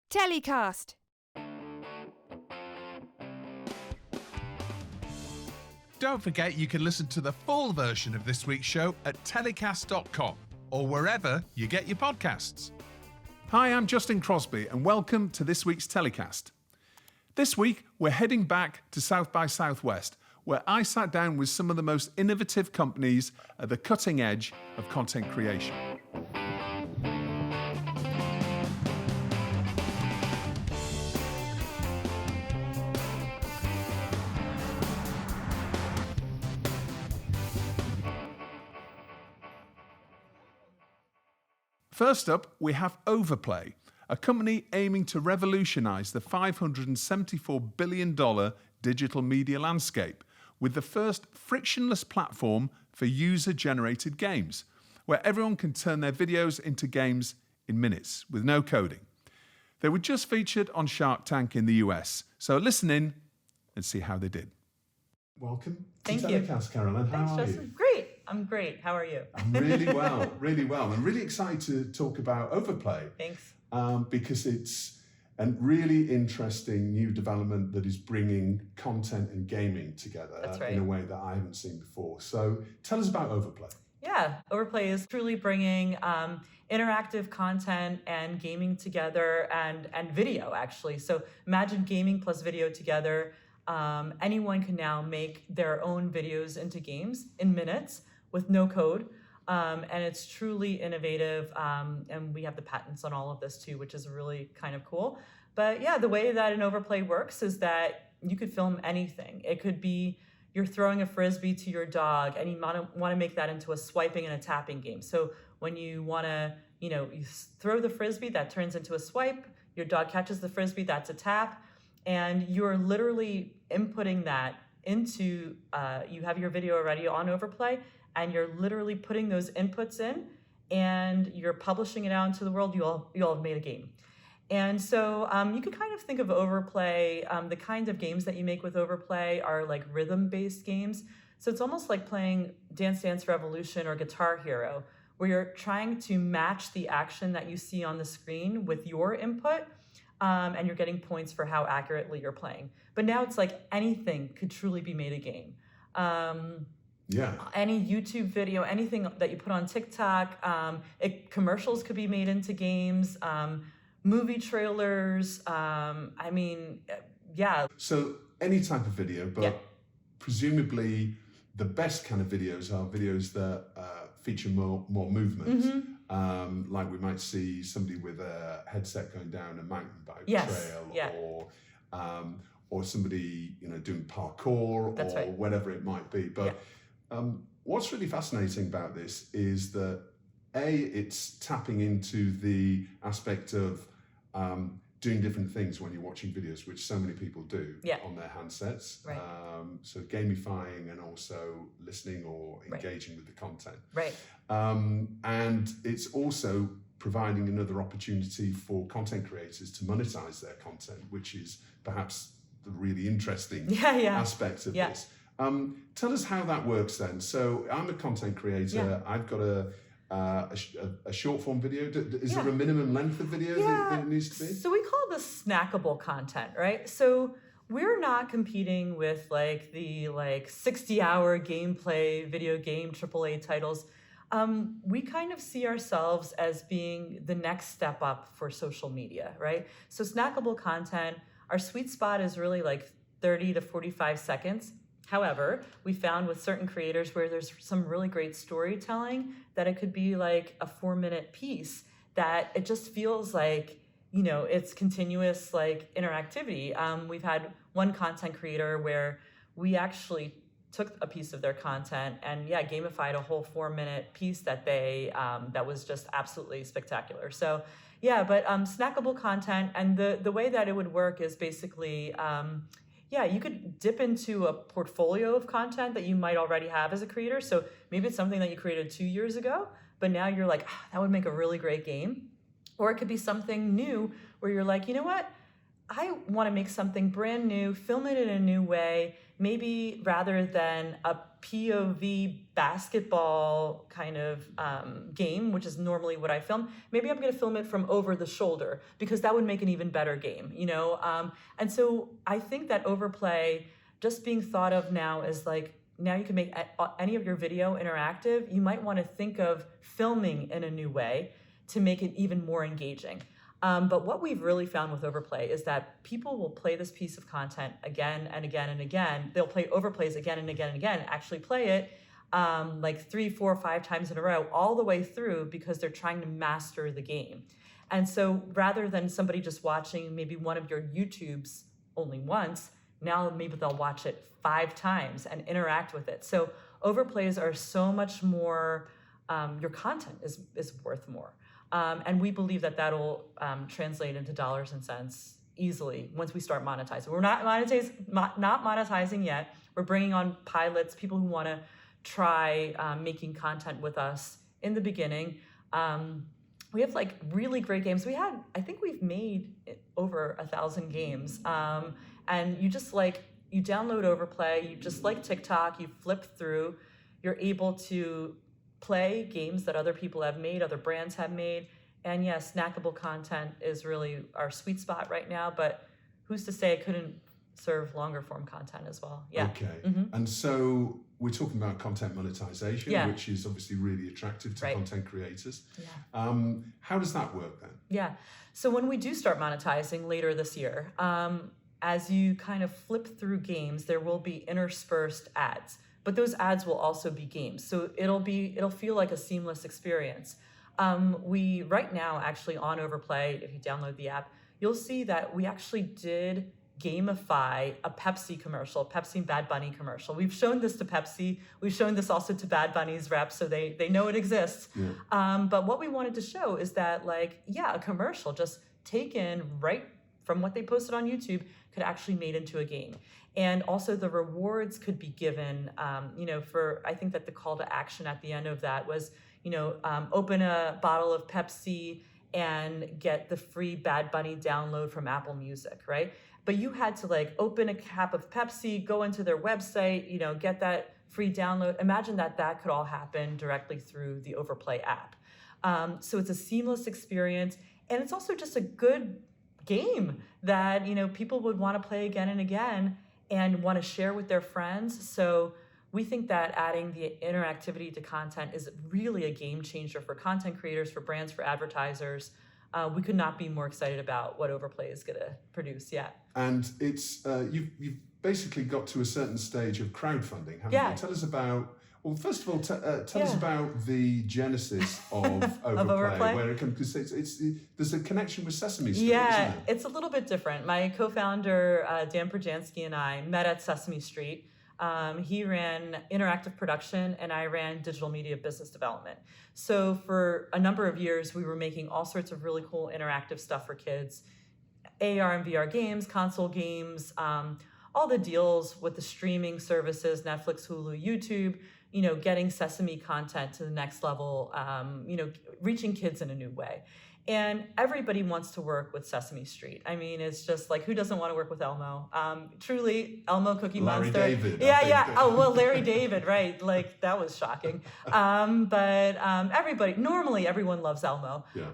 Telecast. Don't forget you can listen to the full version of this week's show at telecast.com or wherever you get your podcasts. Hi, I'm Justin Crosby and welcome to this week's Telecast. This week, we're heading back to South by Southwest, where I sat down with some of the most innovative companies at the cutting edge of content creation. First up, we have Overplay, a company aiming to revolutionize the $574 billion digital media landscape with the first frictionless platform for user-generated games, where everyone can turn their videos into games in minutes with no coding. They were just featured on Shark Tank in the US, so listen in and see how they did. Welcome to Telecast, Carolyn. How are you? Great. I'm great. How are you? I'm really well, really well. I'm really excited to talk about Overplay. Thanks. Because it's a really interesting new development that is bringing content and gaming together in a way that I haven't seen before. So tell us about Overplay. Yeah, Overplay is truly bringing interactive content and gaming together and video, actually. So imagine gaming plus video together. Anyone can now make their own videos into games in minutes with no code. And it's truly innovative. And we have the patents on all of this too, which is really kind of cool. But yeah, the way that an Overplay works is that you could film anything. It could be you're throwing a Frisbee to your dog and you want to make that into a swiping and a tapping game. So when you want to, you throw the Frisbee, that turns into a swipe. Your dog catches the Frisbee, that's a tap. And you're literally inputting that into, you have your video already on Overplay, and you're literally putting those inputs in, and you're publishing it out into the world. You all have made a game. And so you could kind of think of Overplay, the kind of games that you make with Overplay are like rhythm-based games. So it's almost like playing Dance Dance Revolution or Guitar Hero, where you're trying to match the action that you see on the screen with your input. And you're getting points for how accurately you're playing. But now it's like anything could truly be made a game. Any YouTube video, anything that you put on TikTok, commercials could be made into games, movie trailers. So any type of video, but presumably the best kind of videos are videos that feature more movement. Mm-hmm. Like we might see somebody with a headset going down a mountain bike trail, or somebody doing parkour whatever it might be. But what's really fascinating about this is that it's tapping into the aspect of doing different things when you're watching videos, which so many people do on their handsets. Right. So gamifying and also listening or engaging with the content. Right. And it's also providing another opportunity for content creators to monetize their content, which is perhaps the really interesting aspect of this. Tell us how that works then. So I'm a content creator. I've got a short form video. Is there a minimum length of video that it needs to be? So we call this snackable content, right? So we're not competing with like the 60-hour gameplay video game AAA titles. We kind of see ourselves as being the next step up for social media, right? So snackable content, our sweet spot is really like 30 to 45 seconds. However, we found with certain creators where there's some really great storytelling that it could be like a 4-minute piece that it just feels like, it's continuous like interactivity. We've had one content creator where we actually took a piece of their content and gamified a whole 4-minute piece that they that was just absolutely spectacular. So but snackable content, and the way that it would work is basically you could dip into a portfolio of content that you might already have as a creator. So maybe it's something that you created 2 years ago, but now you're like, that would make a really great game. Or it could be something new where you're like, you know what? I want to make something brand new, film it in a new way, maybe rather than a POV basketball kind of game, which is normally what I film. Maybe I'm going to film it from over the shoulder because that would make an even better game, you know? And so I think that Overplay just being thought of now as like, now you can make any of your video interactive. You might want to think of filming in a new way to make it even more engaging. But what we've really found with Overplay is that people will play this piece of content again and again and again. They'll play Overplays again and again and again, actually play it like 3, 4, 5 times in a row, all the way through because they're trying to master the game. And so rather than somebody just watching maybe one of your YouTubes only once, now maybe they'll watch it 5 times and interact with it. So Overplays are so much more, your content is worth more. And we believe that that'll translate into dollars and cents easily once we start monetizing. We're not monetizing yet. We're bringing on pilots, people who want to try making content with us in the beginning. We have like really great games. I think we've made over 1,000 games. And you download Overplay, you just like TikTok, you flip through, you're able to play games that other people have made, other brands have made. And yes, snackable content is really our sweet spot right now, but who's to say it couldn't serve longer form content as well? Yeah. Okay. Mm-hmm. And so we're talking about content monetization, which is obviously really attractive to content creators. Yeah. How does that work then? Yeah. So when we do start monetizing later this year, as you kind of flip through games, there will be interspersed ads. But those ads will also be games. So it'll feel like a seamless experience. We right now actually on Overplay, if you download the app, you'll see that we actually did gamify a Pepsi commercial, Pepsi and Bad Bunny commercial. We've shown this to Pepsi. We've shown this also to Bad Bunny's reps, so they know it exists. Yeah. But what we wanted to show is that a commercial just taken right from what they posted on YouTube could actually made into a game. And also the rewards could be given, I think that the call to action at the end of that was, open a bottle of Pepsi and get the free Bad Bunny download from Apple Music, right? But you had to open a cap of Pepsi, go into their website, get that free download. Imagine that could all happen directly through the Overplay app. So it's a seamless experience, and it's also just a good game that people would want to play again and again and want to share with their friends. So we think that adding the interactivity to content is really a game changer for content creators, for brands, for advertisers. We could not be more excited about what Overplay is going to produce. Yeah. And it's you've basically got to a certain stage of crowdfunding, haven't you? Tell us about. Well, first of all, tell us about the genesis of Overplay, where it can, because there's a connection with Sesame Street, isn't there? It's a little bit different. My co-founder, Dan Perjansky, and I met at Sesame Street. He ran interactive production, and I ran digital media business development. So for a number of years, we were making all sorts of really cool interactive stuff for kids, AR and VR games, console games, all the deals with the streaming services, Netflix, Hulu, YouTube, getting Sesame content to the next level, reaching kids in a new way. And everybody wants to work with Sesame Street. I mean, it's just who doesn't want to work with Elmo? Truly, Elmo Cookie Monster. Larry David. Yeah. Oh, well, Larry David, right. That was shocking. But normally everyone loves Elmo. Yeah.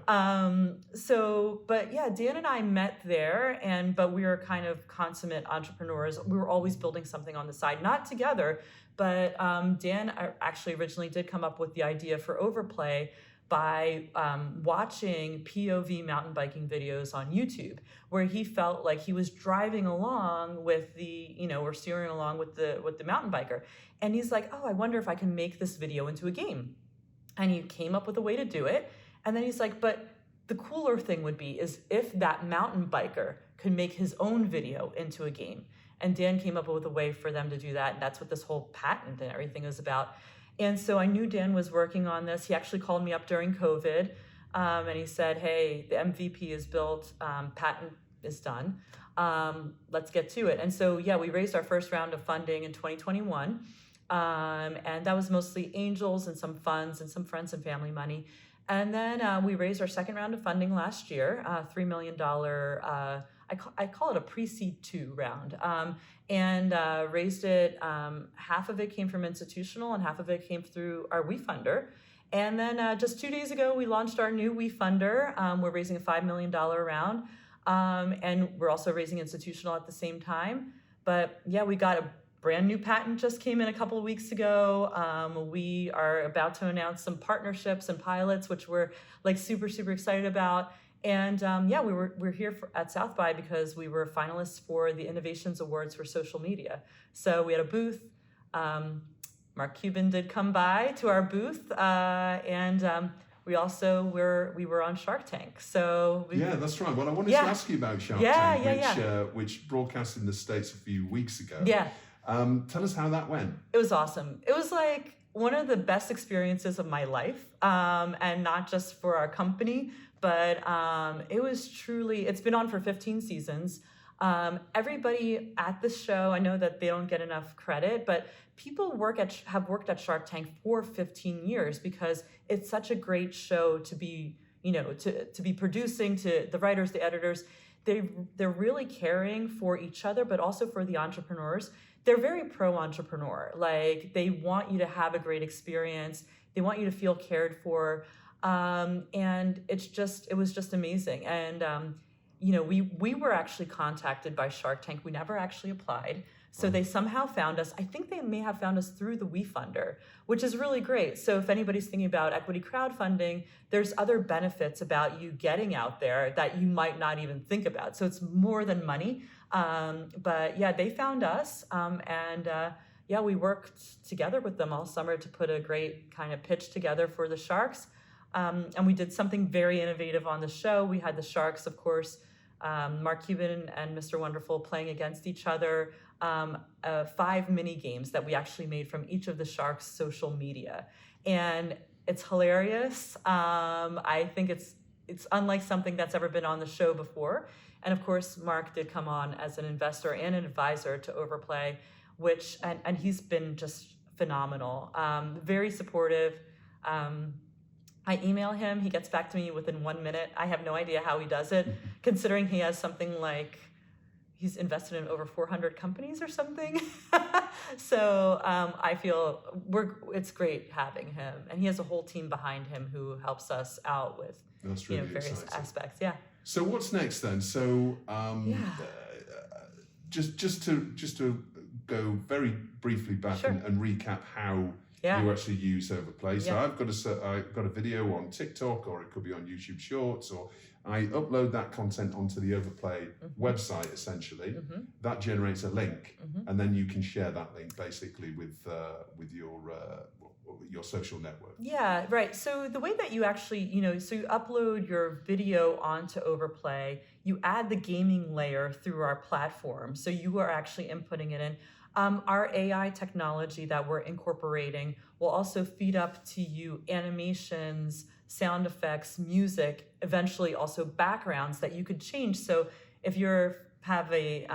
Dan and I met there, but we were kind of consummate entrepreneurs. We were always building something on the side, not together, but Dan actually originally did come up with the idea for Overplay by watching POV mountain biking videos on YouTube, where he felt like he was driving along with or steering along with the mountain biker. And he's like, oh, I wonder if I can make this video into a game. And he came up with a way to do it. And then he's like, but the cooler thing would be is if that mountain biker could make his own video into a game. And Dan came up with a way for them to do that. And that's what this whole patent and everything is about. And so I knew Dan was working on this. He actually called me up during COVID, and he said, hey, the MVP is built, patent is done. Let's get to it. And so, we raised our first round of funding in 2021. And that was mostly angels and some funds and some friends and family money. And then we raised our second round of funding last year, $3 million. I call it a pre-seed 2 round, and raised it. Half of it came from institutional, and half of it came through our WeFunder. And then just 2 days ago, we launched our new WeFunder. We're raising a $5 million round, and we're also raising institutional at the same time. But yeah, we got a brand new patent just came in a couple of weeks ago. We are about to announce some partnerships and pilots, which we're like super excited about. And yeah, we're here at South by because we were finalists for the Innovations Awards for social media. So we had a booth. Mark Cuban did come by to our booth, and we were on Shark Tank. So yeah, that's right. Well, I wanted to ask you about Shark Tank, which broadcast in the States a few weeks ago. Yeah. Tell us how that went. It was awesome. It was like one of the best experiences of my life, and not just for our company, but it was truly, it's been on for 15 seasons. Everybody at the show, I know that they don't get enough credit, but people have worked at Shark Tank for 15 years because it's such a great show to be, to be producing, to the writers, the editors. They're really caring for each other, but also for the entrepreneurs. They're very pro-entrepreneur. Like, they want you to have a great experience. They want you to feel cared for. And it was just amazing. And, we were actually contacted by Shark Tank. We never actually applied. So they somehow found us. I think they may have found us through the WeFunder, which is really great. So if anybody's thinking about equity crowdfunding, there's other benefits about you getting out there that you might not even think about. So it's more than money. But yeah, they found us. And we worked together with them all summer to put a great kind of pitch together for the Sharks. And we did something very innovative on the show. We had the Sharks, of course, Mark Cuban and Mr. Wonderful playing against each other. 5 mini games that we actually made from each of the Sharks' social media, and it's hilarious. I think it's unlike something that's ever been on the show before. And of course, Mark did come on as an investor and an advisor to Overplay, and he's been just phenomenal. Very supportive. I email him, he gets back to me within 1 minute. I have no idea how he does it, considering he has something like, he's invested in over 400 companies or something. So I feel it's great having him. And he has a whole team behind him who helps us out with various aspects. Yeah. So what's next then? So just to go very briefly back and recap how you actually use Overplay. So I've got a video on TikTok, or it could be on YouTube Shorts, or I upload that content onto the Overplay website, essentially. That generates a link, and then you can share that link basically with your social network. Yeah, right. So the way that you actually, so you upload your video onto Overplay, you add the gaming layer through our platform. So you are actually inputting it in. Our AI technology that we're incorporating will also feed up to you animations, sound effects, music, eventually also backgrounds that you could change. So if you have a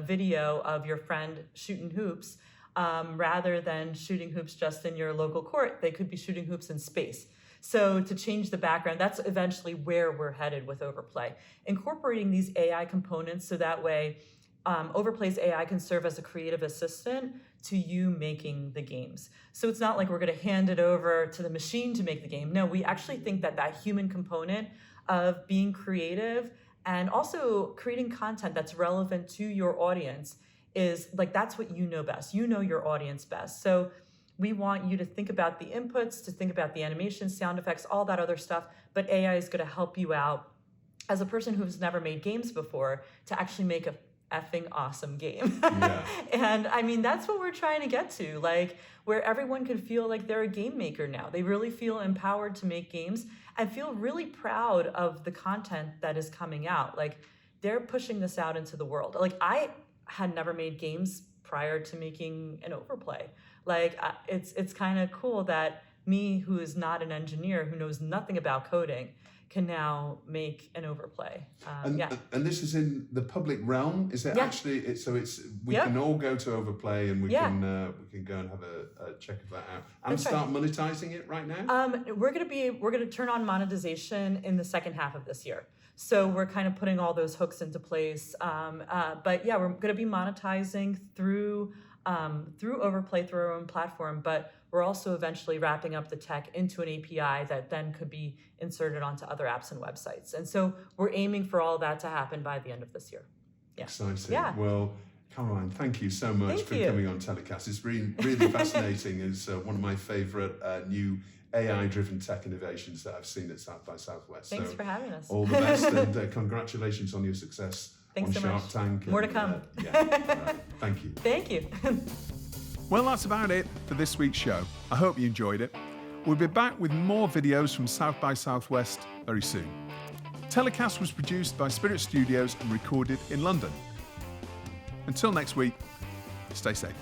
video of your friend shooting hoops, rather than shooting hoops just in your local court, they could be shooting hoops in space. So to change the background, that's eventually where we're headed with Overplay. Incorporating these AI components so that way Overplay's AI can serve as a creative assistant to you making the games. So it's not like we're going to hand it over to the machine to make the game. No, we actually think that human component of being creative and also creating content that's relevant to your audience is like, that's what you know best. You know your audience best. So we want you to think about the inputs, to think about the animation, sound effects, all that other stuff. But AI is going to help you out as a person who's never made games before to actually make a effing awesome game. And I mean, that's what we're trying to get to, like where everyone can feel like they're a game maker now. They really feel empowered to make games and feel really proud of the content that is coming out. Like, they're pushing this out into the world. Like, I had never made games prior to making an Overplay. Like, it's kind of cool that me, who is not an engineer, who knows nothing about coding, can now make an overplay. And this is in the public realm. Is it actually? We can all go to Overplay and we can go and have a check of that out and start monetizing it right now. We're gonna turn on monetization in the second half of this year. So we're kind of putting all those hooks into place. But yeah, we're going to be monetizing through Overplay, through our own platform. But we're also eventually wrapping up the tech into an API that then could be inserted onto other apps and websites. And so we're aiming for all that to happen by the end of this year. Yeah. Exciting. Yeah. Well, Caroline, thank you so much for coming on Telecast. It's been really fascinating. It's one of my favorite new AI-driven tech innovations that I've seen at South by Southwest. Thanks for having us. All the best, and congratulations on your success on Shark Tank. More to come. Thank you. Thank you. Well, that's about it for this week's show. I hope you enjoyed it. We'll be back with more videos from South by Southwest very soon. Telecast was produced by Spirit Studios and recorded in London. Until next week, stay safe.